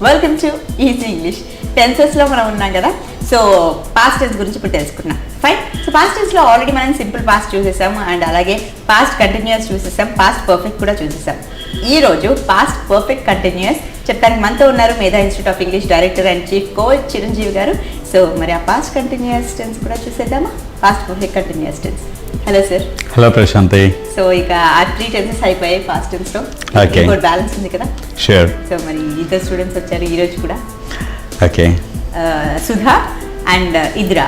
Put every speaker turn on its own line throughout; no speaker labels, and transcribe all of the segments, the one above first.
Welcome to easy English. టెన్సెస్లో మనం ఉన్నాం కదా, సో పాస్ట్ టెన్స్ గురించి ఇప్పుడు తెలుసుకున్నాం. ఫైన్. సో పాస్ట్ టెన్స్లో ఆల్రెడీ మనం సింపుల్ పాస్ట్ చూసేసాం అండ్ అలాగే పాస్ట్ కంటిన్యూస్ చూసేసాం, పాస్ట్ పర్ఫెక్ట్ కూడా చూసేసాం. ఈరోజు పాస్ట్ పర్ఫెక్ట్ కంటిన్యూస్ చెప్తానికి మనతో ఉన్నారు Medha institute of English director and chief coach Chiranjeevi garu. So మరి ఆ పాస్ట్ కంటిన్యూస్ టెన్స్ కూడా చూసేద్దామా? Past perfect continuous tense. Hello sir.
Hello Prashanti.
So ఇక ఆ 3 టెన్సెస్ అయిపోయాయి పాస్ట్ టెన్స్లో.
ఓకే,
ఇంకోటి బ్యాలెన్స్ ఉంది కదా.
షూర్.
సో మరి ఇద్దరు స్టూడెంట్స్ వచ్చారు ఈరోజు కూడా.
ఓకే,
సుధా అండ్ ఇద్రా.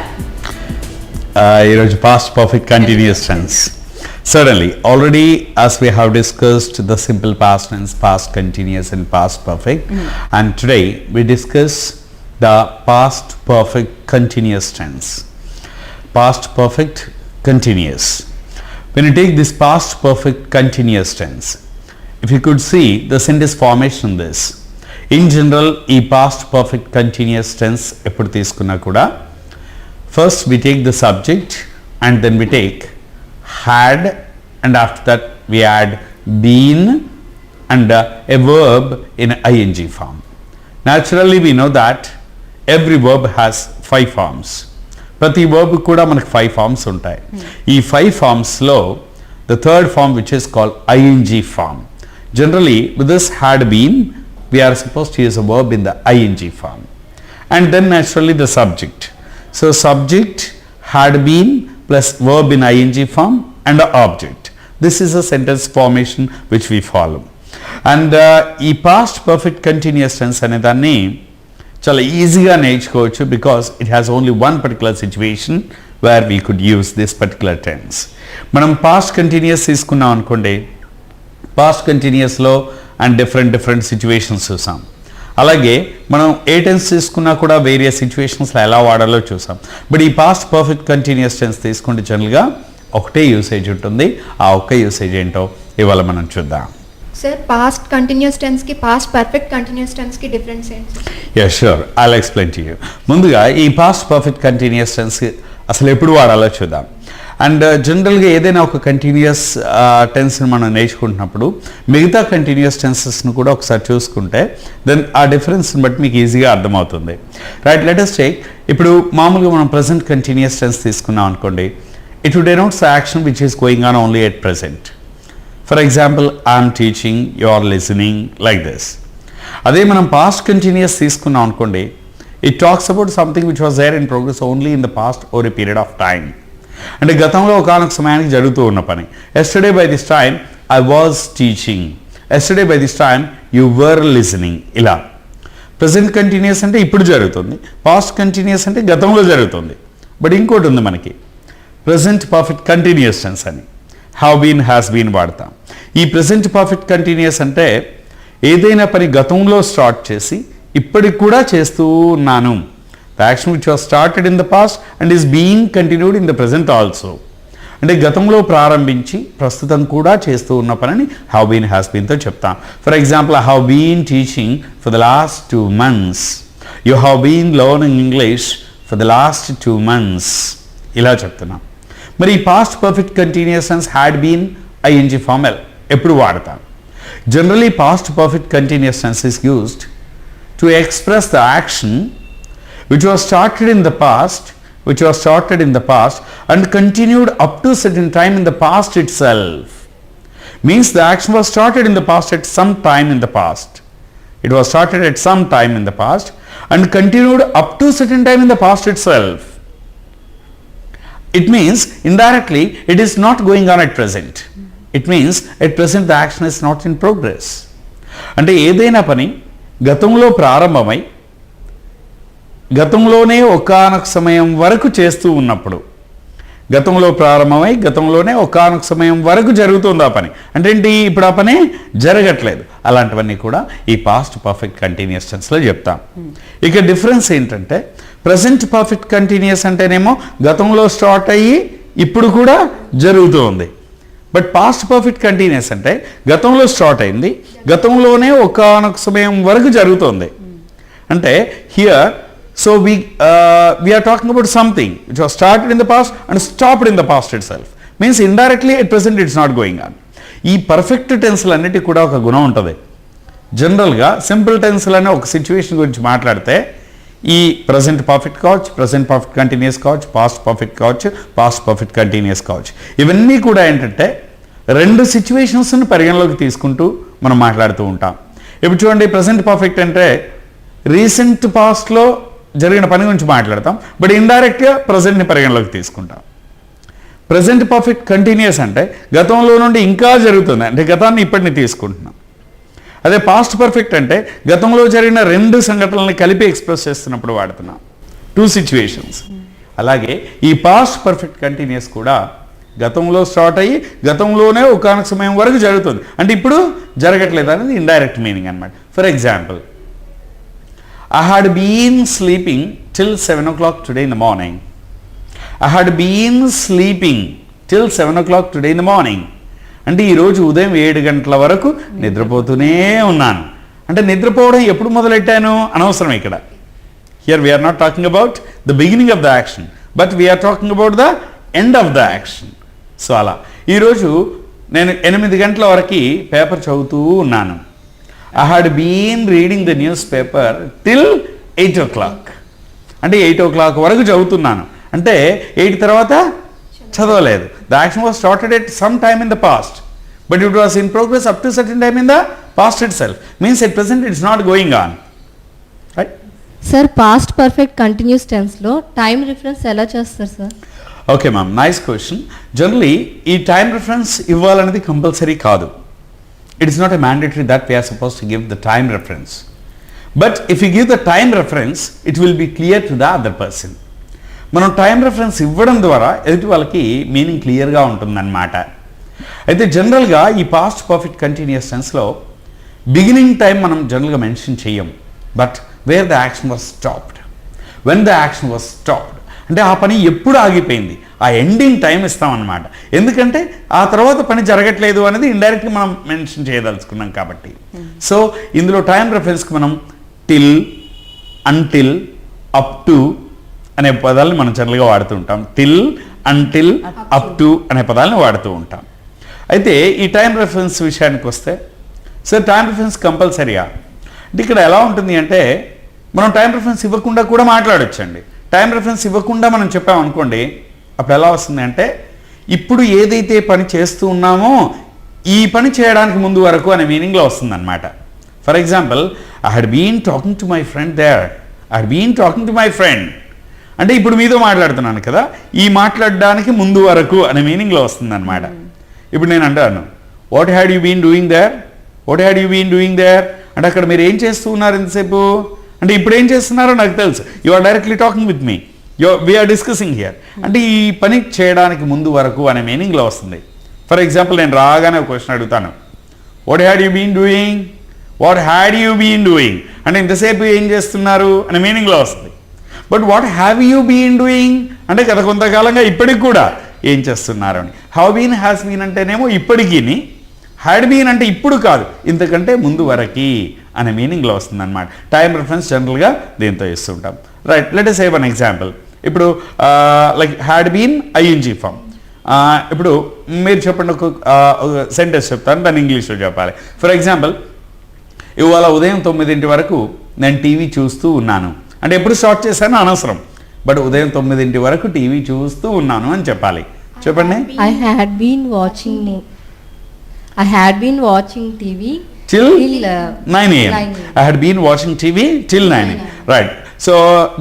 ఈరోజు past perfect continuous tense. Certainly, already as we have discussed the simple past tense, past continuous and past perfect, and today we discuss the past perfect continuous tense. Past perfect continuous. When you take this past perfect continuous tense, if you could see the sentence formation in this, in general ee past perfect continuous tense eppudu teeskunna kuda first we take the subject and then we take had, and after that we add been and a verb in ing form. Naturally we know that every verb has 5 forms. Prati verb kuda manaku 5 forms untayi. Ee 5 forms lo the third form, which is called ing form. Generally with this had been we are supposed to use a verb in the ing form, and then naturally the subject. So subject, had been plus verb in ing form and the object. This is a sentence formation which we follow. And ee past perfect continuous tense ane danni chala easy ga నేర్చుకోవచ్చు because it has only one particular situation where we could use this particular tense. మనం past continuous తీసుకున్నాం అనుకోండి, past continuous లో and different situations చూసాం. అలాగే మనం ఏ tense తీసుకున్నా కూడా వేరియస్ సిచ్యువేషన్స్లో ఎలా వాడాలో చూసాం. బట్ ఈ పాస్ట్ పర్ఫెక్ట్ కంటిన్యూస్ టెన్స్ తీసుకుంటే జనరల్గా ఒకటే యూసేజ్ ఉంటుంది. ఆ ఒక్క యూసేజ్ ఏంటో ఇవాళ మనం చూద్దాం.
సార్, పాస్ట్ కంటిన్యూస్ టెన్స్ కి పాస్ట్ పర్ఫెక్ట్ కంటిన్యూస్ టెన్స్ కి డిఫరెన్స్ ఏంటి?
Yeah sure, I will explain to you. ముందుగా ఈ పాస్ట్ పర్ఫెక్ట్ కంటిన్యూస్ టెన్స్ అసలు ఎప్పుడు వాడాలో చూద్దాం. అండ్ జనరల్గా ఏదైనా ఒక కంటిన్యూస్ టెన్స్ని మనం నేర్చుకుంటున్నప్పుడు మిగతా కంటిన్యూస్ టెన్సెస్ను కూడా ఒకసారి చూసుకుంటే దెన్ ఆ డిఫరెన్స్ని బట్టి మీకు ఈజీగా అర్థమవుతుంది. Right, let us take. ఇప్పుడు మామూలుగా మనం ప్రజెంట్ కంటిన్యూస్ టెన్స్ తీసుకున్నాం అనుకోండి, it would denotes action which is going on only at present. For example, I'm teaching, you are listening, like this. అదే మనం పాస్ట్ కంటిన్యూస్ తీసుకున్నాం అనుకోండి, it talks about something which was there in progress only in the past over a period of time. అంటే గతంలో ఒకనొక సమయానికి జరుగుతూ ఉన్న పని. Yesterday by this time I was teaching, yesterday by this time you were listening. ఇలా present continuous అంటే ఇప్పుడు జరుగుతుంది, పాస్ట్ కంటిన్యూస్ అంటే గతంలో జరుగుతుంది. బట్ ఇంకోటి ఉంది మనకి, ప్రజెంట్ పర్ఫెక్ట్ కంటిన్యూస్ టెన్స్ అని హ్యావ్ బీన్, హ్యాస్ బీన్ వాడతాం. ఈ ప్రజెంట్ పర్ఫెక్ట్ కంటిన్యూస్ అంటే ఏదైనా పని గతంలో స్టార్ట్ చేసి ఇప్పటికి కూడా చేస్తూ ఉన్నాను. The action which was started in the past and is being continued in the present also. అంటే గతంలో ప్రారంభించి ప్రస్తుతం కూడా చేస్తూ ఉన్న పనిని హ్యావ్ బీన్, హ్యాస్ బీన్తో చెప్తాం. For example, I have been teaching for the last 2 months. You have been learning English for the last 2 months. ఇలా చెప్తున్నాం. మరి ఈ past perfect continuous tense had been ING form ఎప్పుడు వాడతాం? Generally past perfect continuous tense is used to express the action which was started in the past and continued up to certain time in the past itself. Means the action was started in the past at some time in the past. It was started at some time in the past and continued up to certain time in the past itself. It means indirectly it is not going on at present. It means at present the action is not in progress. అంటే ఏదైనా పని గతంలో ప్రారంభమై గతంలోనే ఒకానొక సమయం వరకు చేస్తూ ఉన్నప్పుడు, గతంలో ప్రారంభమై గతంలోనే ఒకానొక సమయం వరకు జరుగుతుంది ఆ పని. అంటే ఏంటి, ఇప్పుడు ఆ పని జరగట్లేదు. అలాంటివన్నీ కూడా ఈ పాస్ట్ పర్ఫెక్ట్ కంటిన్యూస్ టెన్స్లో చెప్తాం. ఇక డిఫరెన్స్ ఏంటంటే, ప్రజెంట్ పర్ఫెక్ట్ కంటిన్యూస్ అంటేనేమో గతంలో స్టార్ట్ అయ్యి ఇప్పుడు కూడా జరుగుతూ ఉంది. బట్ పాస్ట్ పర్ఫెక్ట్ కంటిన్యూస్ అంటే గతంలో స్టార్ట్ అయింది, గతంలోనే ఒకానొక సమయం వరకు జరుగుతుంది. అంటే here so we are talking about something which was started in the past and stopped in the past itself. Means indirectly at present it's not going on. ఈ పర్ఫెక్ట్ టెన్స్లు అన్నిటికీ కూడా ఒక గుణం ఉంటుంది. జనరల్గా సింపుల్ టెన్స్లోనే ఒక సిచ్యువేషన్ గురించి మాట్లాడితే ఈ ప్రజెంట్ పర్ఫెక్ట్ కావచ్చు, ప్రజెంట్ పర్ఫెక్ట్ కంటిన్యూస్ కావచ్చు, పాస్ట్ పర్ఫెక్ట్ కావచ్చు, పాస్ట్ పర్ఫెక్ట్ కంటిన్యూస్ కావచ్చు. ఇవన్నీ కూడా ఏంటంటే రెండు సిచ్యువేషన్స్ని పరిగణలోకి తీసుకుంటూ మనం మాట్లాడుతూ ఉంటాం. ఇప్పుడు చూడండి, ప్రజెంట్ పర్ఫెక్ట్ అంటే రీసెంట్ పాస్ట్లో జరిగిన పని గురించి మాట్లాడతాం, బట్ ఇండైరెక్ట్గా ప్రజెంట్ని పరిగణలోకి తీసుకుంటాం. ప్రజెంట్ పర్ఫెక్ట్ కంటిన్యూస్ అంటే గతంలో నుండి ఇంకా జరుగుతుంది, అంటే గతాన్ని ఇప్పటిని తీసుకుంటున్నాం. అదే పాస్ట్ పర్ఫెక్ట్ అంటే గతంలో జరిగిన రెండు సంఘటనల్ని కలిపి ఎక్స్ప్రెస్ చేస్తున్నప్పుడు వాడుతున్నాం. Two situations. అలాగే ఈ పాస్ట్ పర్ఫెక్ట్ కంటిన్యూస్ కూడా గతంలో స్టార్ట్ అయ్యి గతంలోనే ఒకానొక సమయం వరకు జరుగుతుంది, అంటే ఇప్పుడు జరగట్లేదు అనేది ఇండైరెక్ట్ మీనింగ్ అనమాట. For example, I had been sleeping till 7 o'clock today in the morning. I had been sleeping till 7 o'clock today in the morning. అంటే ఈరోజు ఉదయం 7 గంటల వరకు నిద్రపోతూనే ఉన్నాను. అంటే నిద్రపోవడం ఎప్పుడు మొదలెట్టాను అనవసరం ఇక్కడ. Here we're not talking about the beginning of the action, but we're talking about the end of the action. So అలా ఈరోజు నేను 8 గంటల వరకు పేపర్ చదువుతూ ఉన్నాను. I had been reading the newspaper till 8 o'clock. అంటే 8 o'clock వరకు చదువుతున్నాను, అంటే 8 తర్వాత చదవలేదు. The action was started at some time in the past, but it was in progress up to certain time in the past itself. Means at present it's not going on. Right?
Sir past perfect continuous టెన్స్లో time reference ఎలా చేస్తారు sir?
Okay ma'am, nice question. Generally ఈ time reference ఇవ్వాలనేది compulsory కాదు. It is not a mandatory that we are supposed to give the time reference. But if you give the time reference, it will be clear to the other person. మనం time reference ఇవ్వడం ద్వారా ఎదుటి వాళ్ళకి meaning క్లియర్గా ఉంటుందన్నమాట. అయితే జనరల్గా ఈ పాస్ట్ పర్ఫెక్ట్ కంటిన్యూస్ టెన్స్లో బిగినింగ్ టైం మనం జనరల్గా మెన్షన్ చెయ్యం, but where the action was stopped, when the action was stopped అంటే ఆ పని ఎప్పుడు ఆగిపోయింది, ఆ ఎండింగ్ టైం ఇస్తామన్నమాట. ఎందుకంటే ఆ తర్వాత పని జరగట్లేదు అనేది ఇండైరెక్ట్గా మనం మెన్షన్ చేయదలుచుకున్నాం కాబట్టి. సో ఇందులో టైం రెఫరెన్స్కి మనం టిల్, అంటిల్, అప్ టు అనే పదాలను మనం జనరల్గా వాడుతూ ఉంటాం. టిల్, అంటిల్, అప్ టు అనే పదాలను వాడుతూ ఉంటాం. అయితే ఈ టైం రెఫరెన్స్ విషయానికి వస్తే, సార్ టైం రెఫరెన్స్ కంపల్సరీగా అంటే ఇక్కడ ఎలా ఉంటుంది అంటే మనం టైం రెఫరెన్స్ ఇవ్వకుండా కూడా మాట్లాడొచ్చండి. టైం రెఫరెన్స్ ఇవ్వకుండా మనం చెప్పామనుకోండి, అప్పుడు ఎలా వస్తుంది అంటే ఇప్పుడు ఏదైతే పని చేస్తూ ఉన్నామో ఈ పని చేయడానికి ముందు వరకు అనే మీనింగ్లో వస్తుంది అనమాట. For example, I had been talking to my friend there, I had been talking to my friend అంటే ఇప్పుడు మీతో మాట్లాడుతున్నాను కదా, ఈ మాట్లాడడానికి ముందు వరకు అనే మీనింగ్లో వస్తుంది అనమాట. ఇప్పుడు నేను అంటాను, what had you been doing there, what had you been doing there అంటే అక్కడ మీరు ఏం చేస్తూ ఉన్నారు ఇంతసేపు అంటే ఇప్పుడు ఏం చేస్తున్నారో నాకు తెలుసు. You are directly talking with me, we're discussing here అంటే ఈ పని చేయడానికి ముందు వరకు అనే మీనింగ్లో వస్తుంది. ఫర్ ఎగ్జాంపుల్, నేను రాగానే ఒక క్వశ్చన్ అడుగుతాను, what had you been doing, what had you been doing అంటే ఇంతసేపు ఏం చేస్తున్నారు అనే మీనింగ్లో వస్తుంది. But what have you been doing అంటే గత కొంతకాలంగా ఇప్పటికి కూడా ఏం చేస్తున్నారు అని. హ్యావ్ బీన్, హ్యాస్ బీన్ అంటేనేమో ఇప్పటికీని, హ్యాడ్ బీన్ అంటే ఇప్పుడు కాదు ఇంతకంటే ముందు వరకు అనే మీనింగ్లో వస్తుంది అనమాట. టైం రిఫరెన్స్ జనరల్గా దీంతో ఇస్తుంటాం. Right, let us say one example. ఇప్పుడు like had been ING form. ఇప్పుడు మీరు చెప్పండి, ఒక సెంటెన్స్ చెప్తాను, దాన్ని ఇంగ్లీష్లో చెప్పాలి. ఫర్ ఎగ్జాంపుల్, ఇవాళ ఉదయం 9 వరకు నేను టీవీ చూస్తూ ఉన్నాను అంటే ఎప్పుడు స్టార్ట్ చేశానో అనవసరం, బట్ ఉదయం 9 వరకు టీవీ చూస్తూ ఉన్నాను అని చెప్పాలి. చెప్పండి.
I had been watching TV
till
9
a.m. I had been watching TV till 9 a.m. Right. So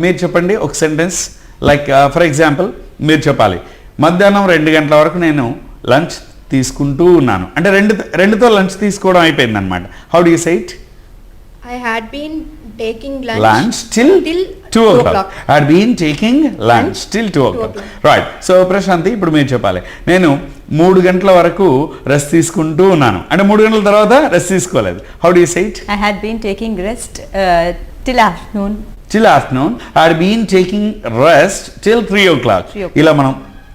మీరు చెప్పండి ఒక సెంటెన్స్ లైక్ ఫర్ ఎగ్జాంపుల్ మీరు చెప్పాలి, మధ్యాహ్నం 2 గంటల వరకు నేను లంచ్ తీసుకుంటూ ఉన్నాను అంటే రెండుతో లంచ్ తీసుకోవడం అయిపోయింది అనమాట. How do you say it?
I had been taking
lunch till 2 o'clock. I had been taking lunch till 2 o'clock. Right. So Prashanti, ఇప్పుడు మీరు చెప్పాలి, నేను 3 గంటల వరకు రెస్ట్ తీసుకుంటూ ఉన్నాను అంటే 3 గంటల తర్వాత రెస్ట్ తీసుకోలేదు. How do you say it?
I had been taking rest till afternoon.
Till afternoon. I had been taking rest till 3 o'clock. ఇలా మనం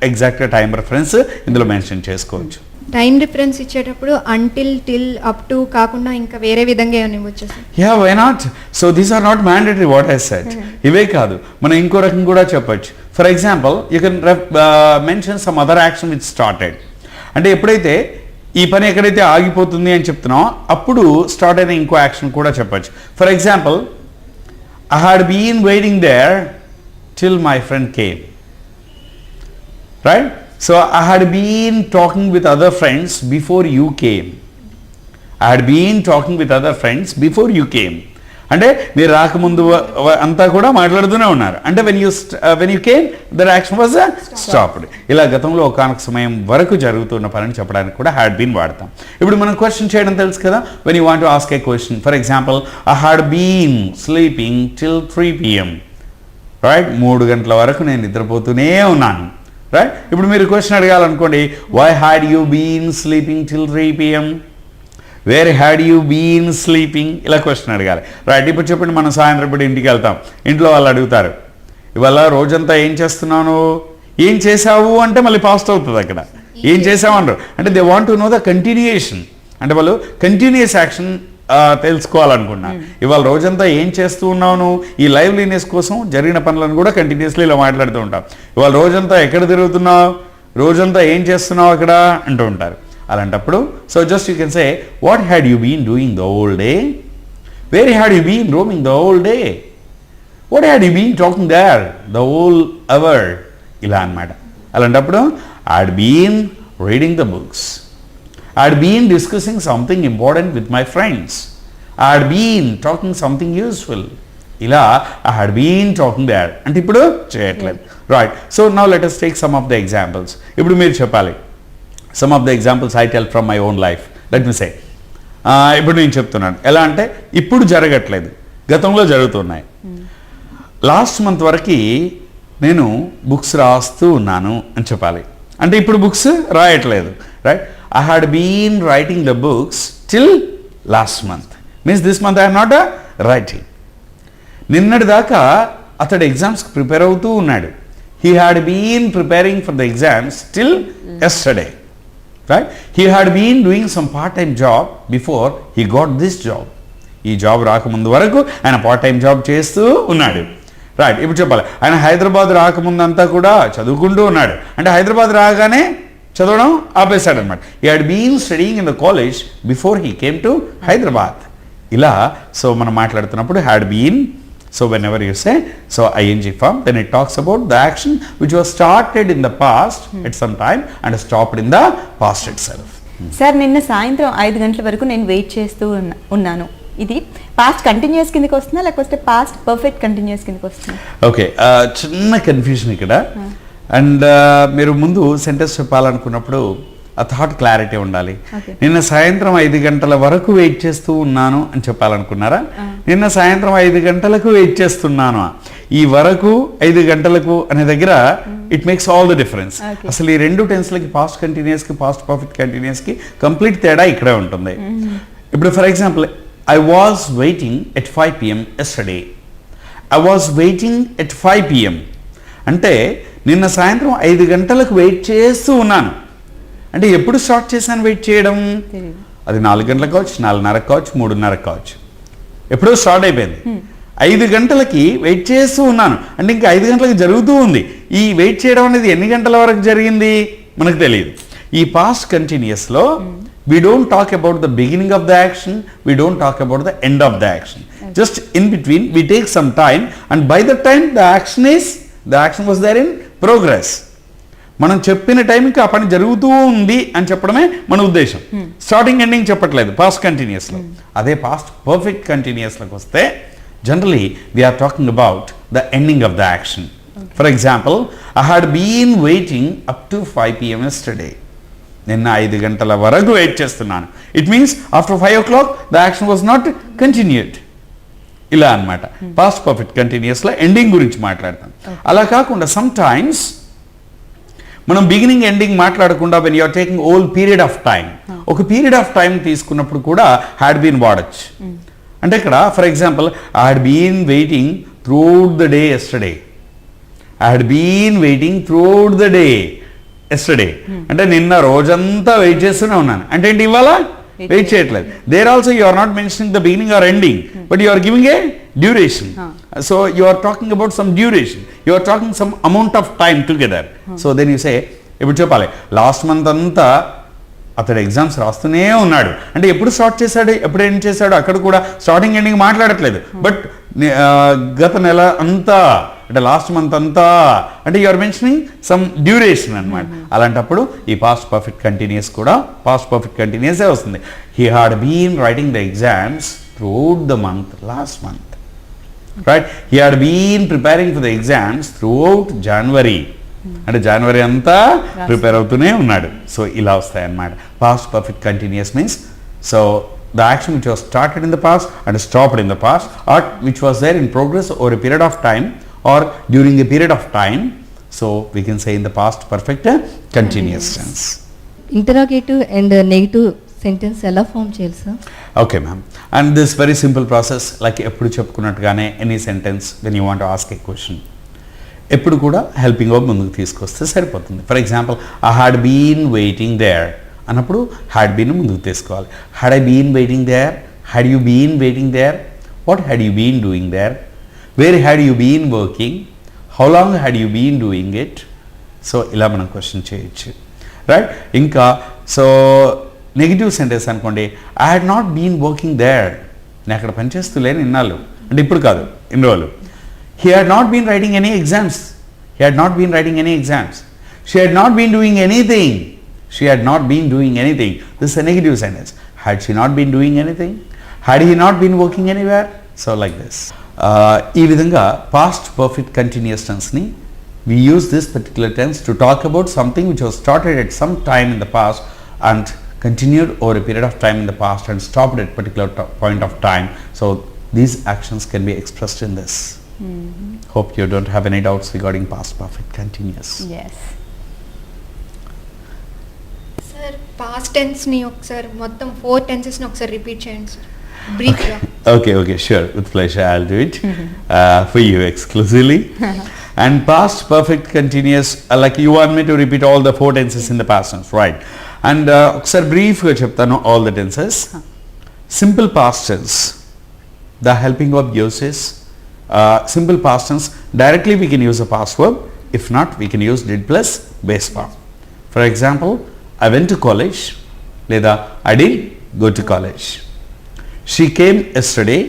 ఎగ్జాక్ట్గా టైం రెఫరెన్స్ ఇందులో మెన్షన్ చేసుకోవచ్చు.
టైం డిఫరెన్స్ ఇచ్చేటప్పుడు అంటిల్, టిల్, అప్ టు కాకుండా ఇంకా వేరే విధంగా ఏమైనా ఇవ్వచ్చు?
Yeah, why not? So these are not mandatory what I said. ఇవే కాదు, మనం ఇంకో రకం కూడా చెప్పొచ్చు. For example, you can mention some other action which started అంటే ఎప్పుడైతే ఈ పని ఎక్కడైతే ఆగిపోతుంది అని చెప్తున్నాం అప్పుడు స్టార్ట్ అయిన ఇంకో యాక్షన్ కూడా చెప్పచ్చు. For example, I had been waiting there till my friend came. Right? So I had been talking with other friends before you came. I had been talking with other friends before you came. అంటే మీరు రాకముందు అంతా కూడా మాట్లాడుతూనే ఉన్నారు. అంటే when you came that action was stopped. ఇలా గతంలో ఒకానొక సమయం వరకు జరుగుతున్న పనిని చెప్పడానికి కూడా హ్యాడ్ బీన్ వాడతాం. ఇప్పుడు మనం క్వశ్చన్ చేయడం తెలుసు కదా. When you want to ask a question, for example, I had been sleeping till 3 PM. Right? 3 గంటల వరకు నేను నిద్రపోతూనే ఉన్నాను. రైట్? ఇప్పుడు మీరు క్వశ్చన్ అడగాలనుకోండి, why had you been sleeping till 3 PM? Where had you been sleeping? ఇలా క్వశ్చన్ అడగాలి. రైట్? ఇప్పుడు చెప్పండి, మనం సాయంత్రం ఇప్పుడు ఇంటికి వెళ్తాం, ఇంట్లో వాళ్ళు అడుగుతారు, ఇవాళ రోజంతా ఏం చేస్తున్నాను, ఏం చేసావు అంటే మళ్ళీ పాస్ట్ అవుతుంది అక్కడ. ఏం చేసావు అంటారు అంటే they want to know the continuation. అంటే వాళ్ళు కంటిన్యూయస్ యాక్షన్ తెలుసుకోవాలనుకున్నారు. ఇవాళ రోజంతా ఏం చేస్తూ ఉన్నాను, ఈ లైవ్లీనెస్ కోసం జరిగిన పనులను కూడా కంటిన్యూస్లీ ఇలా మాట్లాడుతూ ఉంటాం. ఇవాళ రోజంతా ఎక్కడ తిరుగుతున్నావు, రోజంతా ఏం చేస్తున్నావు అక్కడ అంటూ ఉంటారు. అలాంటప్పుడు so just you can say, what had you been doing the whole day, where had you been roaming the whole day, what had you been talking there the whole hour, ఇలా అనమాట. అలాంటప్పుడు I had been reading the books, I had been discussing something important with my friends, I had been talking something useful. ఇలా I had been talking there. అంటే ఇప్పుడు చేయట్లేదు. Right? So now let us take some of the examples. ఇప్పుడు మీరు చెప్పాలి. Some of the examples I tell from my own life. Let me say. ఇప్పుడు నేను చెప్తున్నాను. ఎలా అంటే ఇప్పుడు జరగట్లేదు, గతంలో జరుగుతున్నాయి. లాస్ట్ మంత్ వరకు నేను బుక్స్ రాస్తూ ఉన్నాను అని చెప్పాలి. అంటే ఇప్పుడు బుక్స్ రాయట్లేదు. Right? I had been writing the books till last month. Means this month I am not writing. నిన్నటి దాకా అతడు ఎగ్జామ్స్కి ప్రిపేర్ అవుతూ ఉన్నాడు. He had been preparing for the exams till yesterday. Right? He had been doing some part-time job before he got this job. ఈ job రాకముందు వరకు ఆయన పార్ట్ టైం జాబ్ చేస్తూ ఉన్నాడు. రైట్? ఇప్పుడు చెప్పాలి, ఆయన హైదరాబాద్ రాకముందంతా కూడా చదువుకుంటూ ఉన్నాడు. అంటే హైదరాబాద్ రాగానే చదవడం ఆపేశాడు అనమాట. He had been studying in the college before he came to Hyderabad. ఇలా సో మనం మాట్లాడుతున్నప్పుడు had been, so whenever you say so ING form, then it talks about the action which was started in the past at some time and stopped in the past itself.
Sir, నిన్న సాయంత్రం 5 గంటల వరకు నేను wait చేస్తూ ఉన్నాను. ఇది past continuous కిందకి వస్తుందా లేకపోతే పాస్ట్ పర్ఫెక్ట్ కంటిన్యూస్ కిందకి వస్తుందా?
ఓకే, చిన్న కన్ఫ్యూజన్ ఇక్కడ. అండ్ మీరు ముందు సెంటెన్స్ చెప్పాలనుకున్నప్పుడు ఆ థాట్ క్లారిటీ ఉండాలి. నిన్న సాయంత్రం 5 గంటల వరకు వెయిట్ చేస్తూ ఉన్నాను అని చెప్పాలనుకున్నారా? నిన్న సాయంత్రం 5 గంటలకు వెయిట్ చేస్తున్నాను. ఈ వరకు 5 గంటలకు అనే దగ్గర it makes all the difference. అసలు ఈ రెండు టెన్స్లకి, పాస్ట్ కంటిన్యూస్కి పాస్ట్ పర్ఫెక్ట్ కంటిన్యూస్కి కంప్లీట్ తేడా ఇక్కడే ఉంటుంది. ఇప్పుడు for example, I was waiting at 5 PM yesterday. I was waiting at 5 PM. అంటే నిన్న సాయంత్రం 5 గంటలకు వెయిట్ చేస్తూ ఉన్నాను. అంటే ఎప్పుడు స్టార్ట్ చేశాను వెయిట్ చేయడం? అది 4 గంటలకు కావచ్చు, 4:30 కావచ్చు, 3:30 కావచ్చు, ఎప్పుడో స్టార్ట్ అయిపోయింది. 5 గంటలకి వెయిట్ చేస్తూ ఉన్నాను అంటే ఇంకా 5 గంటలకు జరుగుతూ ఉంది. ఈ వెయిట్ చేయడం అనేది ఎన్ని గంటల వరకు జరిగింది మనకు తెలియదు. ఈ past కంటిన్యూస్లో we don't talk about the beginning of the action, we don't talk about the end of the action. Just in between we take some time and by the time the action was there in progress. మనం చెప్పిన టైంకి ఆ పని జరుగుతూ ఉంది అని చెప్పడమే మన ఉద్దేశం. స్టార్టింగ్ ఎండింగ్ చెప్పట్లేదు పాస్ట్ కంటిన్యూస్లో. అదే పాస్ట్ పర్ఫెక్ట్ కంటిన్యూస్లోకి వస్తే generally we are talking about the ending of the action. For example, I had been waiting up to 5 PM yesterday. నిన్న 5 గంటల వరకు వెయిట్ చేస్తున్నాను. It means after 5 o'clock the action was not continued. ఇలా అనమాట past perfect కంటిన్యూస్లో ending గురించి మాట్లాడతాం. అలా కాకుండా సమ్ టైమ్స్ మనం బిగినింగ్ ఎండింగ్ మాట్లాడకుండా when you're taking whole period of time, ఒక పీరియడ్ ఆఫ్ టైం తీసుకున్నప్పుడు కూడా హ్యాడ్ బీన్ వాడచ్చు. అంటే ఇక్కడ for example, I had been waiting throughout the day yesterday. I had been waiting throughout the day yesterday. అంటే నిన్న రోజంతా వెయిట్ చేస్తూనే ఉన్నాను. అంటే ఏంటి, ఇవాళ వెయిట్ చేయట్లేదు. There also you are not mentioning the beginning or ending, but you are giving a duration. So you are talking about some duration, you are talking some amount of time together. So then you say, ఇప్పుడు చెప్పాలి, last month అంతా అతడు exams రాస్తూనే ఉన్నాడు. అంటే ఎప్పుడు start చేశాడు, ఎప్పుడు end చేశాడు, అక్కడ కూడా స్టార్టింగ్ ఎండింగ్ మాట్లాడట్లేదు. బట్ గత నెల అంతా అంటే లాస్ట్ మంత్ అంతా అంటే you are mentioning some duration అనమాట. అలాంటప్పుడు ఈ పాస్ట్ పర్ఫెక్ట్ కంటిన్యూస్ కూడా పాస్ట్ పర్ఫెక్ట్ కంటిన్యూసే వస్తుంది. He had been writing the exams throughout the month, last month, right. He had been preparing for the exams throughout January, అంటే జనవరి అంతా prepare అవుతూనే ఉన్నాడు. సో ఇలా వస్తాయి అన్నమాట. Past perfect continuous means so the action which was started in the past and stopped in the past, or which was there in progress over a period of time or during a period of time, so we can say in the past perfect continuous tense.
Interrogative and negative sentence ఎలా form చేయాలి sir?
Okay ma'am, and this very simple process like ఎప్పుడు చెప్పుకున్నట్టుగానే any sentence when you want to ask a question ఎప్పుడు కూడా helping verb ముందుకు తీసుకొస్తే సరిపోతుంది. For example I had been waiting there అన్నప్పుడు had been ముందుకు తీసుకోవాలి. Had I been waiting there, had you been waiting there, what had you been doing there, where had you been working, how long had you been doing it. So ఇలా మనం question చేయొచ్చు, right. ఇంకా so negative sentence అనుకోండి, I had not been working there, నేను అక్కడ పనిచేస్తూ లేని ఇన్నాళ్ళు, అంటే ఇప్పుడు కాదు ఇన్ని రోజులు. He had not been writing any exams. He had not been writing any exams. She had not been doing anything. She had not been doing anything. This is a negative sentence. Had she not been doing anything? Had he not been working anywhere? So like this. ఈ విధంగా past perfect continuous tense ని we use this particular tense to talk about something which was started at some time in the past and continued over a period of time in the past and stopped at particular point of time. So these actions can be expressed in this. Hope you don't have any doubts regarding past perfect continuous.
Yes.
Sir past టెన్స్ని ఒకసారి మొత్తం 4 టెన్సెస్ని ఒకసారి repeat చేయండి sir బ్రీఫ్గా.
Okay, sure. With pleasure, I'll do it for you exclusively. And past perfect continuous, like you want me to repeat all the 4 tenses in the past tense, right? And ఒకసారి బ్రీఫ్గా చెప్తాను all the tenses. Simple past tense, the helping verb uses simple past tense. Directly we can use a past verb. If not, we can use did plus base form. For example, I went to college, లేదా I did go to college. She came yesterday,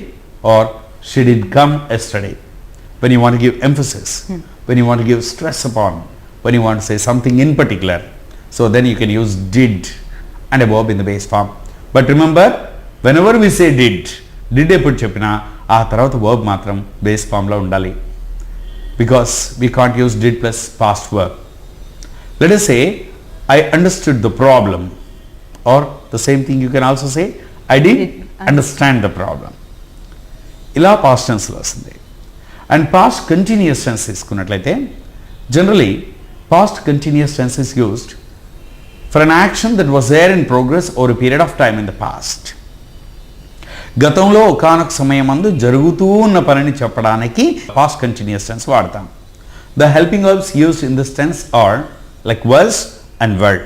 or she did come yesterday. When you want to give emphasis, when you want to give stress upon, when you want to say something in particular, so then you can use did and a verb in the base form. But remember, whenever we say did ఎప్పుడు చెప్పినా ఆ తర్వాత verb మాత్రం base ఫామ్లో ఉండాలి. Because we can't use did plus past verb. Let us say I understood the problem, or the same thing you can also say I did understand the problem. ఇలా past టెన్స్లో వస్తుంది. And past continuous tense తీసుకున్నట్లయితే generally past continuous tense is used for an action that was there in progress over a period of time in the past. గతంలో ఒకానొక సమయమందు జరుగుతూ ఉన్న పనిని చెప్పడానికి పాస్ట్ కంటిన్యూస్ టెన్స్ వాడతాం. The helping verbs used in this tense are like was and were.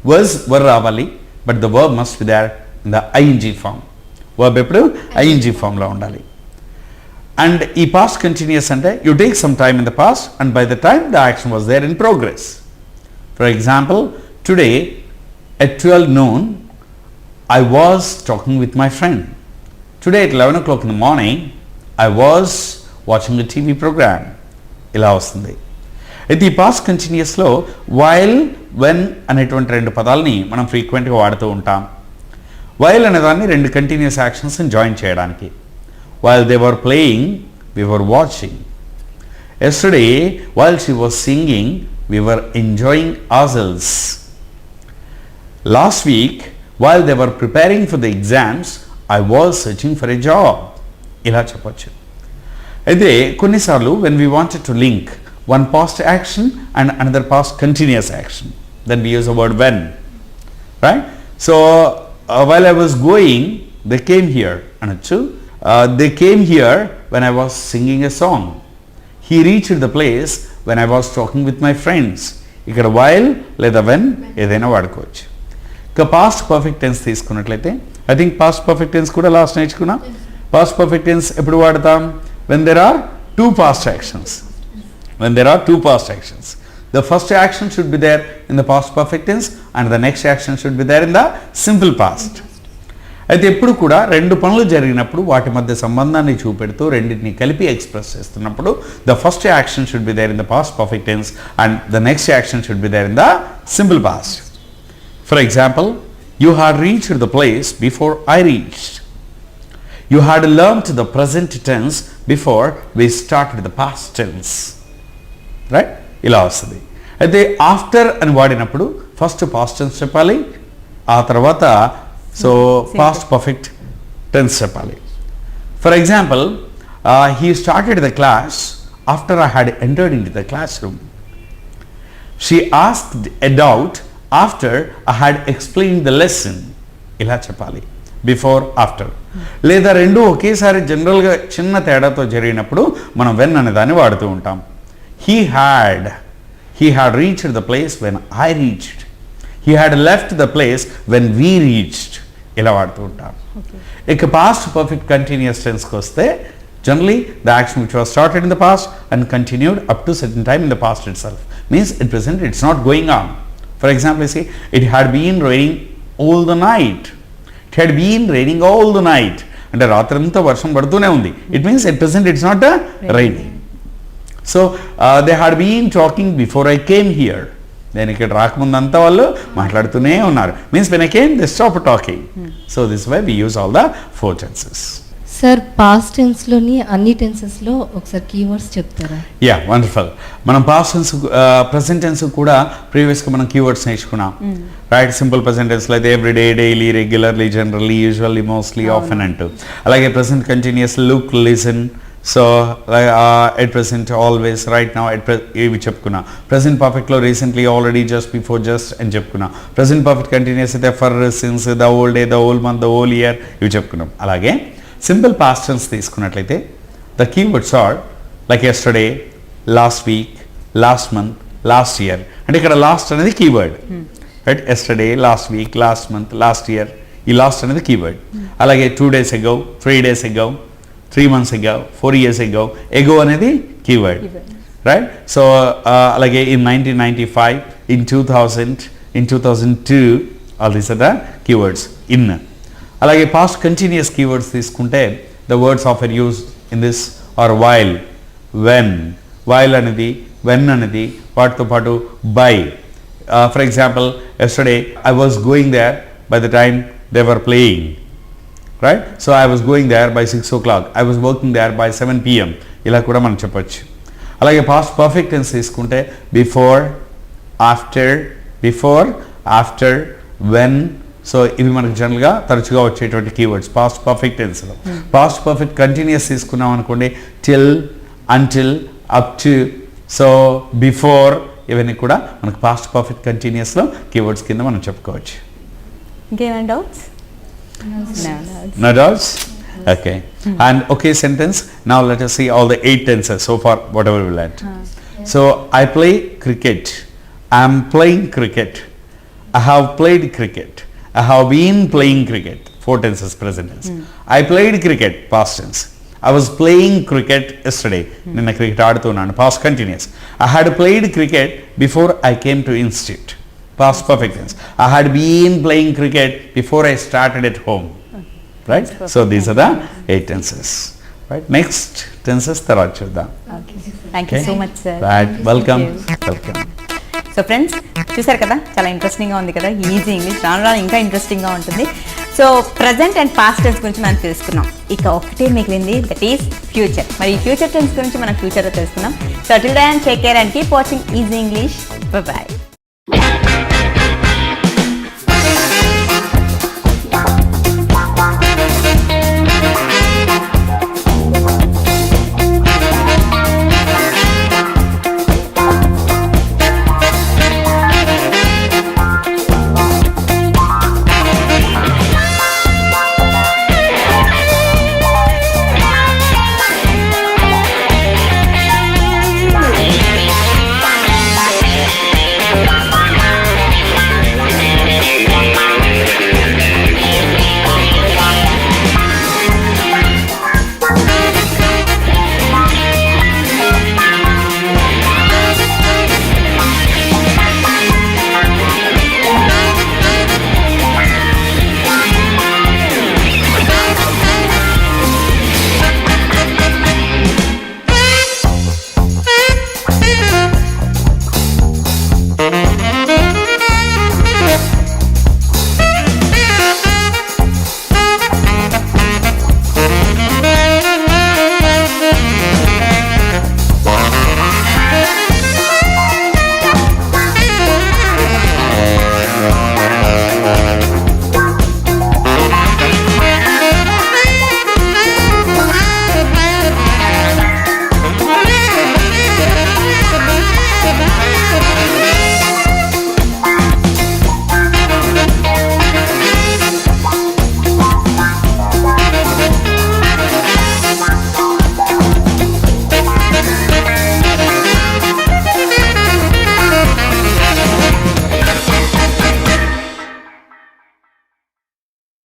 Was were రావాలి, but the verb must be there in the ING form. Verb ఎప్పుడు ఐఎన్జీ ఫామ్లో ఉండాలి. అండ్ ఈ పాస్ట్ కంటిన్యూస్ అంటే you take some time in the past and by the time the action was there in progress. For example, today at 12 noon I was talking with my friend. Today at 11 o'clock in the morning, I was watching a TV program. ఇలా వస్తుంది. అయితే ఈ past కంటిన్యూస్లో while, when అనేటువంటి 2 పదాలని మనం ఫ్రీక్వెంట్గా వాడుతూ ఉంటాం. వైల్ అనేదాన్ని 2 కంటిన్యూస్ యాక్షన్స్ని జాయిన్ చేయడానికి. While they were playing, we were watching. Yesterday while she was singing, we were enjoying ourselves. Last week, while they were preparing for the exams, I was searching for a job. ఇలా చెప్పొచ్చు. అయితే కొన్నిసార్లు when we wanted to link one past action and another past continuous action, then we use the word when, right? So while I was going, they came here అనొచ్చు. They came here when I was singing a song. He reached the place when I was talking with my friends. ఇక్కడ while లేదా when ఏదైనా వాడుకోవచ్చు. ఇక past perfect tense తీసుకున్నట్లయితే I think past perfect tense కూడా last నేర్చుకున్నా. Past perfect tense ఎప్పుడు వాడతాం? when there are 2 past actions. When there are 2 past actions. The first action should be there in the past perfect tense and the next action should be there in the simple past. అయితే ఎప్పుడు కూడా రెండు పనులు జరిగినప్పుడు వాటి మధ్య సంబంధాన్ని చూపెడుతూ రెండింటిని కలిపి ఎక్స్ప్రెస్ చేస్తున్నప్పుడు the first action should be there in the past perfect tense and the next action should be there in the simple past. For example, you had reached the place before I reached. You had learned the present tense before we started the past tense. Right, ఇలా వస్తుంది. అయితే after అని వాడినప్పుడు first past tense చెప్పాలి, ఆ తర్వాత so past perfect tense చెప్పాలి. For example, he started the class after I had entered in to the class room. She asked a doubt after I had explain the lesson. ఇలా చెప్పాలి, before after. లేదా రెండు ఒకేసారి జనరల్గా చిన్న తేడాతో జరిగినప్పుడు మనం వెన్ అనే దాన్ని వాడుతూ ఉంటాం. He had reached the place when I reached. He had left the place when we reached. ఇలా వాడుతూ ఉంటాం. ఇక పాస్ట్ పర్ఫెక్ట్ కంటిన్యూస్ టెన్స్కి వస్తే generally the action which was started in the past and continued up to certain time in the past itself means it present it's not going on. For example, see it had been raining all the night. It had been raining all the night అంటే రాత్రంతా వర్షం పడుతూనే ఉంది. It means it present it's not raining. So they had been talking before I came here. నేను ఇక్కడ రాకముందంతా వాళ్ళు మాట్లాడుతూనే ఉన్నారు. Means when I came they stop talking. So this why we use all the 4 tenses.
Sir past టెన్స్లోని అన్ని టెన్సెస్లో ఒకసారి కీవర్డ్స్ చెప్తారా?
Yeah, wonderful. మనం పాస్ట్ టెన్స్ ప్రెసెంట్ టెన్స్ కూడా ప్రీవియస్గా మనం కీవర్డ్స్ నేర్చుకున్నాం. రైట్, సింపుల్ ప్రెసెంట్ టెన్స్లో అయితే everyday, daily, regularly, generally, usually, mostly, often అంటూ. అలాగే present continuous, look, listen, so at present, always, right now, ఇవి చెప్పుకున్నా. ప్రెసెంట్ పర్ఫెక్ట్లో recently, already, just before, just అని చెప్పుకున్నా. ప్రెసెంట్ పర్ఫెక్ట్ కంటిన్యూస్ అయితే for, since, the old day, the old month, the old year, ఇవి చెప్పుకున్నాం. అలాగే సింపుల్ పాస్ట్ టెన్స్ తీసుకున్నట్లయితే the keywords are like yesterday, last week, last month, last year. అంటే ఇక్కడ last అనేది keyword. Right, yesterday, last week, last month, last year, ఈ last అనేది keyword. అలాగే 2 days ago, 3 days ago, 3 months ago, 4 years ago, ego అనేది keyword. Right, so అలాగే in 1995, in 2000, in 2002, all these are the keywords. In. అలాగే past continuous keywords తీసుకుంటే the words offer use in this are while, when. While అనేది, when అనేది, వాటితో పాటు by. For example, yesterday I was going there by the time they were playing. Right, so I was going there by 6 o'clock, I was working there by 7 PM. ఇలా కూడా మనం చెప్పొచ్చు. అలాగే past perfect tense తీసుకుంటే before, after, when. So ఇవి మనకు జనరల్గా తరచుగా వచ్చేటువంటి కీవర్డ్స్ పాస్ట్ పర్ఫెక్ట్ టెన్స్లో. పాస్ట్ పర్ఫెక్ట్ కంటిన్యూస్ తీసుకున్నాం అనుకోండి, till, until, up to, so before, ఇవన్నీ కూడా మనకు పాస్ట్ పర్ఫెక్ట్ కంటిన్యూస్లో కీవర్డ్స్ కింద మనం చెప్పుకోవచ్చు.
ఇంకేమైనా doubts?
No doubts? Okay. And okay sentence. Now let us see all the 8 tenses so far, whatever we learned. So I play cricket. I am playing cricket. I have played cricket. I have been playing cricket. 4 tenses present tense. I played cricket, past tense. I was playing cricket yesterday. Ninna cricket ఆడుతున్నాను, past continuous. I had played cricket before I came to institute. Past perfect tense. I had been playing cricket before I started at home. Right? So these are the 8 tenses. Right? Next tenses తర్వాత చూద్దాం.
Okay. Thank you so much, sir.
Right. Welcome.
Thank you.
Welcome.
So friends, చూసారు కదా, చాలా ఇంట్రెస్టింగ్గా ఉంది కదా. Easy English రాను రాను ఇంకా ఇంట్రెస్టింగ్గా ఉంటుంది. So present and past tense గురించి మనం తెలుసుకున్నాం. ఇక ఒకటే మిగిలింది, దట్ ఈస్ ఫ్యూచర్. మరి ఈ ఫ్యూచర్ టెన్స్ గురించి మనం ఫ్యూచర్లో తెలుసుకున్నాం. So till then take care and keep watching easy English. By.